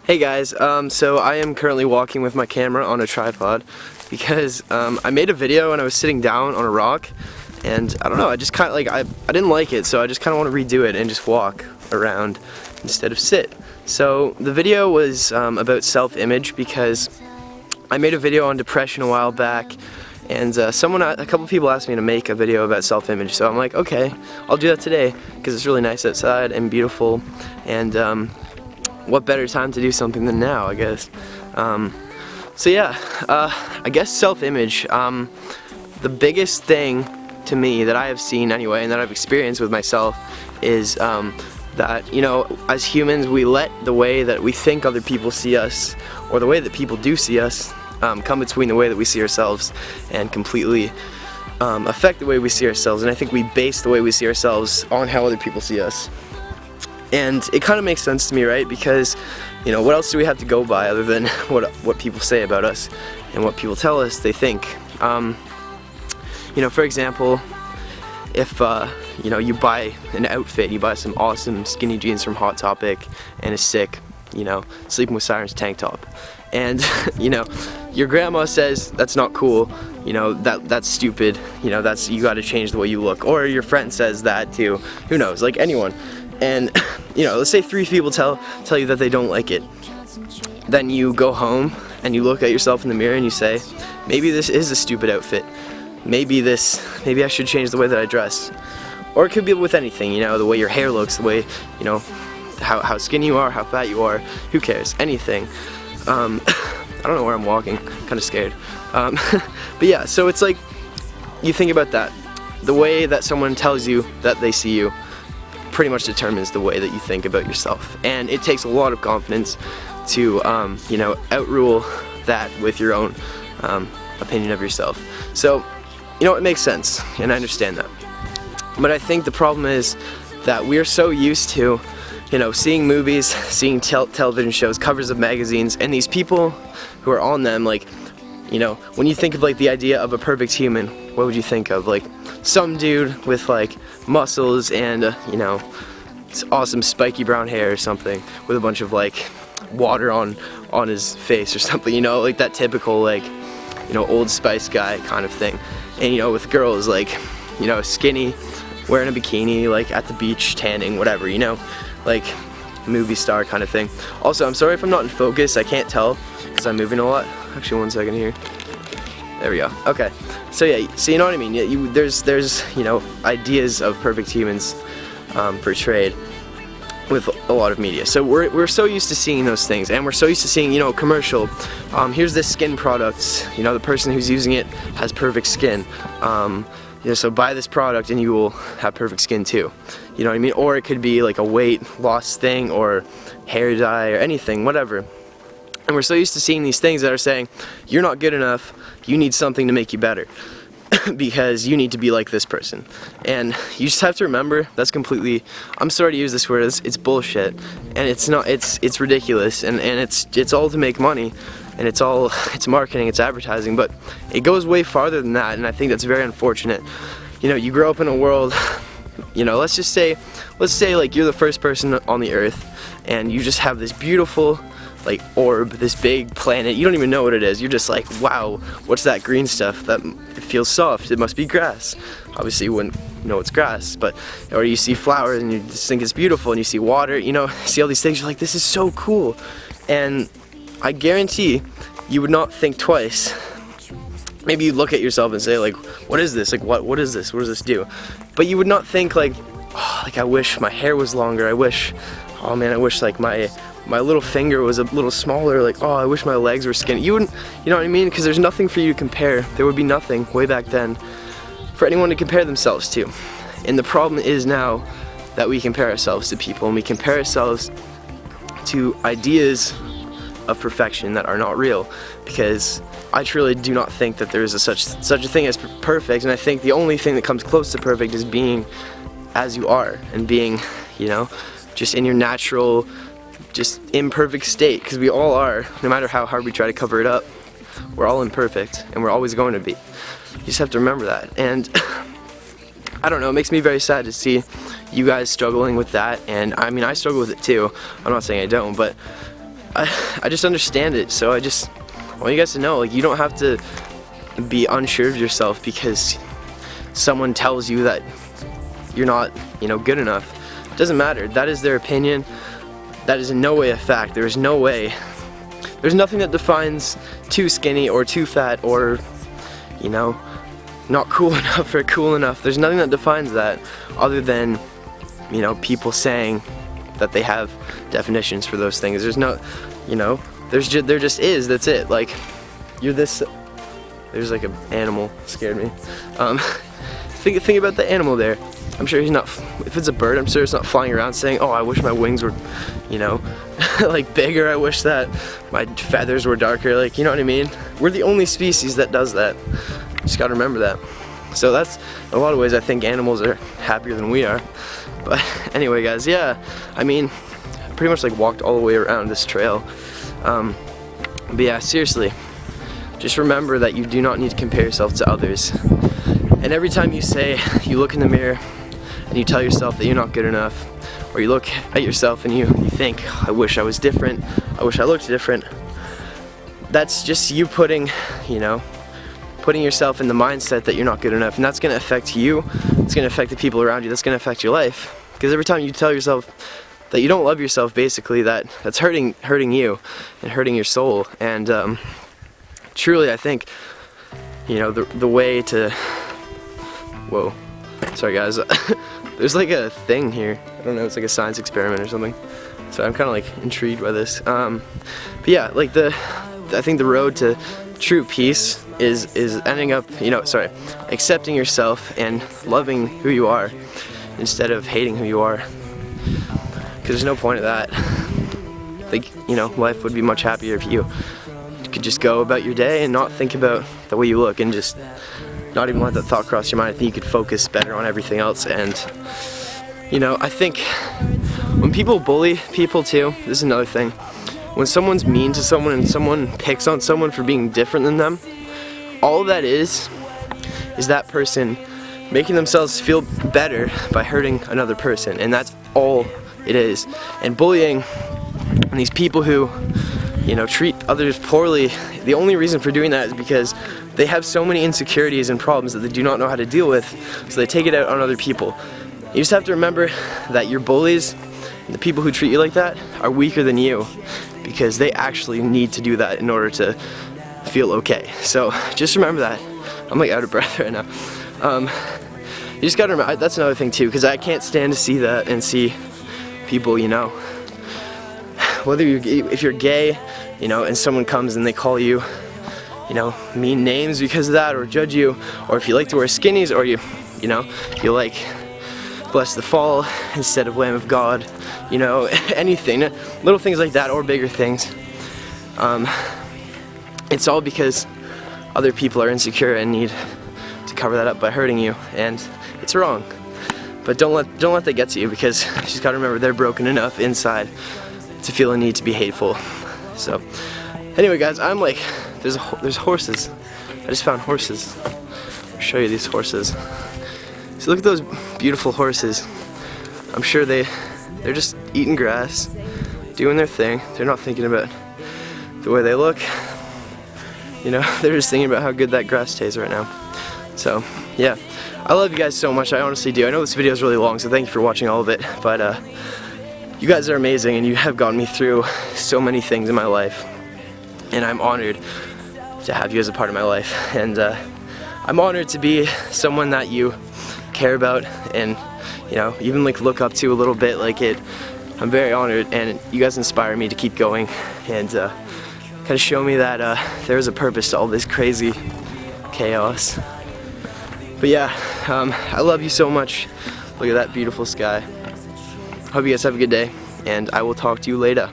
Hey guys, so I am currently walking with my camera on a tripod because I made a video and I was sitting down on a rock, and I don't know, I just kind of like, I didn't like it, so I just kind of want to redo it and just walk around instead of sit. So the video was about self-image because I made a video on depression a while back, and a couple people asked me to make a video about self-image, so I'm like, okay, I'll do that today because it's really nice outside and beautiful, and what better time to do something than now, I guess. So yeah, I guess self-image, the biggest thing to me that I have seen anyway and that I've experienced with myself is that, you know, as humans we let the way that we think other people see us, or the way that people do see us, come between the way that we see ourselves and completely affect the way we see ourselves. And I think we base the way we see ourselves on how other people see us. And it kind of makes sense to me, right? Because, you know, what else do we have to go by other than what people say about us and what people tell us they think? You know, for example, if you know, you buy an outfit, you buy some awesome skinny jeans from Hot Topic and a sick, you know, Sleeping with Sirens tank top, and you know, your grandma says that's not cool, you know, that's stupid, you know, you got to change the way you look, or your friend says that too, who knows, like anyone. And you know, let's say 3 people tell you that they don't like it. Then you go home and you look at yourself in the mirror and you say, maybe this is a stupid outfit. Maybe I should change the way that I dress. Or it could be with anything, you know, the way your hair looks, the way, you know, how skinny you are, how fat you are, who cares, anything. I don't know where I'm walking, kind of scared. But yeah, so it's like, you think about that. The way that someone tells you that they see you pretty much determines the way that you think about yourself, and it takes a lot of confidence to you know, outrule that with your own opinion of yourself. So, you know, it makes sense, and I understand that. But I think the problem is that we're so used to, you know, seeing movies, seeing television shows, covers of magazines, and these people who are on them, like, you know, when you think of like the idea of a perfect human, what would you think of? Like some dude with like muscles and you know, awesome spiky brown hair or something, with a bunch of like water on his face or something, you know, like that typical, like, you know, Old Spice guy kind of thing. And you know, with girls, like, you know, skinny, wearing a bikini, like at the beach, tanning, whatever, you know, like movie star kind of thing. Also, I'm sorry if I'm not in focus, I can't tell because I'm moving a lot. Actually, one second here. There we go. Okay. So yeah, so you know what I mean? Yeah, there's you know, ideas of perfect humans portrayed with a lot of media. So we're so used to seeing those things, and we're so used to seeing, you know, commercial. Here's this skin product. You know, the person who's using it has perfect skin. You know, so buy this product and you will have perfect skin too. You know what I mean? Or it could be like a weight loss thing, or hair dye, or anything, whatever. And we're so used to seeing these things that are saying, you're not good enough, you need something to make you better. Because you need to be like this person. And you just have to remember, that's completely, I'm sorry to use this word, it's bullshit. And it's not, it's ridiculous, and it's all to make money. And it's marketing, it's advertising, but it goes way farther than that, and I think that's very unfortunate. You know, you grow up in a world, you know, let's say like you're the first person on the earth, and you just have this beautiful, like, orb, this big planet, you don't even know what it is, you're just like, wow, what's that green stuff? It feels soft, it must be grass. Obviously you wouldn't know it's grass, but, or you see flowers and you just think it's beautiful, and you see water, you know, see all these things, you're like, this is so cool. And I guarantee you would not think twice. Maybe you look at yourself and say, like, what is this? Like, what is this? What does this do? But you would not think like, oh, like, I wish my hair was longer. I wish, oh man, I wish like my little finger was a little smaller. Like, oh, I wish my legs were skinny. You wouldn't, you know what I mean? Because there's nothing for you to compare. There would be nothing way back then for anyone to compare themselves to. And the problem is now that we compare ourselves to people, and we compare ourselves to ideas of perfection that are not real, because I truly do not think that there is such a thing as perfect, and I think the only thing that comes close to perfect is being as you are, and being, you know, just in your natural, just imperfect state, because we all are, no matter how hard we try to cover it up, we're all imperfect, and we're always going to be. You just have to remember that. And I don't know, it makes me very sad to see you guys struggling with that, and I mean, I struggle with it too. I'm not saying I don't, but I just understand it. So I just want you guys to know, like, you don't have to be unsure of yourself because someone tells you that you're not, you know, good enough. It doesn't matter. That is their opinion. That is in no way a fact. There is no way. There's nothing that defines too skinny or too fat or, you know, not cool enough or cool enough. There's nothing that defines that other than, you know, people saying that they have definitions for those things. There's no, you know, there just is, that's it. Like, you're this, there's like an animal, scared me. Think about the animal there. I'm sure he's not, if it's a bird, I'm sure it's not flying around saying, oh, I wish my wings were, you know, like bigger, I wish that my feathers were darker, like, you know what I mean? We're the only species that does that. Just gotta remember that. So that's, in a lot of ways, I think animals are happier than we are. But anyway, guys, yeah, I mean, I pretty much like walked all the way around this trail. But yeah, seriously, just remember that you do not need to compare yourself to others. And every time you say, you look in the mirror and you tell yourself that you're not good enough, or you look at yourself and you think, I wish I was different, I wish I looked different, that's just you putting, you know, putting yourself in the mindset that you're not good enough, and that's going to affect you, it's going to affect the people around you, that's going to affect your life. Because every time you tell yourself that you don't love yourself, basically, that's hurting you and hurting your soul. And truly, I think, you know, the way to, whoa, sorry guys, there's like a thing here, I don't know, it's like a science experiment or something, so I'm kind of like intrigued by this. But yeah, like I think the road to true peace is ending up, you know, accepting yourself and loving who you are instead of hating who you are, because there's no point of that. I think, you know, life would be much happier if you could just go about your day and not think about the way you look and just not even let that thought cross your mind. I think you could focus better on everything else. And, you know, I think when people bully people too, this is another thing. When someone's mean to someone and someone picks on someone for being different than them, all that is that person making themselves feel better by hurting another person, and that's all it is. And bullying and these people who, you know, treat others poorly, the only reason for doing that is because they have so many insecurities and problems that they do not know how to deal with, so they take it out on other people. You just have to remember that your bullies and the people who treat you like that are weaker than you, because they actually need to do that in order to feel okay. So just remember that. I'm like out of breath right now. You just gotta remember, that's another thing too, because I can't stand to see that and see people, you know, whether if you're gay, you know, and someone comes and they call you, you know, mean names because of that, or judge you, or if you like to wear skinnies, or you know, you like bless the fall instead of Lamb of God, you know, anything, little things like that, or bigger things. It's all because other people are insecure and need to cover that up by hurting you, and it's wrong. But don't let that get to you, because you just gotta remember they're broken enough inside to feel a need to be hateful. So anyway, guys, I'm like, there's horses. I just found horses. I'll show you these horses. So look at those beautiful horses. I'm sure they're just eating grass, doing their thing. They're not thinking about the way they look. You know, they're just thinking about how good that grass tastes right now. So yeah, I love you guys so much. I honestly do. I know this video is really long, so thank you for watching all of it. But you guys are amazing, and you have gotten me through so many things in my life, and I'm honored to have you as a part of my life. And I'm honored to be someone that you care about and, you know, even like look up to a little bit. Like I'm very honored, and you guys inspire me to keep going and kind of show me that there is a purpose to all this crazy chaos. But yeah, I love you so much. Look at that beautiful sky. Hope you guys have a good day, and I will talk to you later.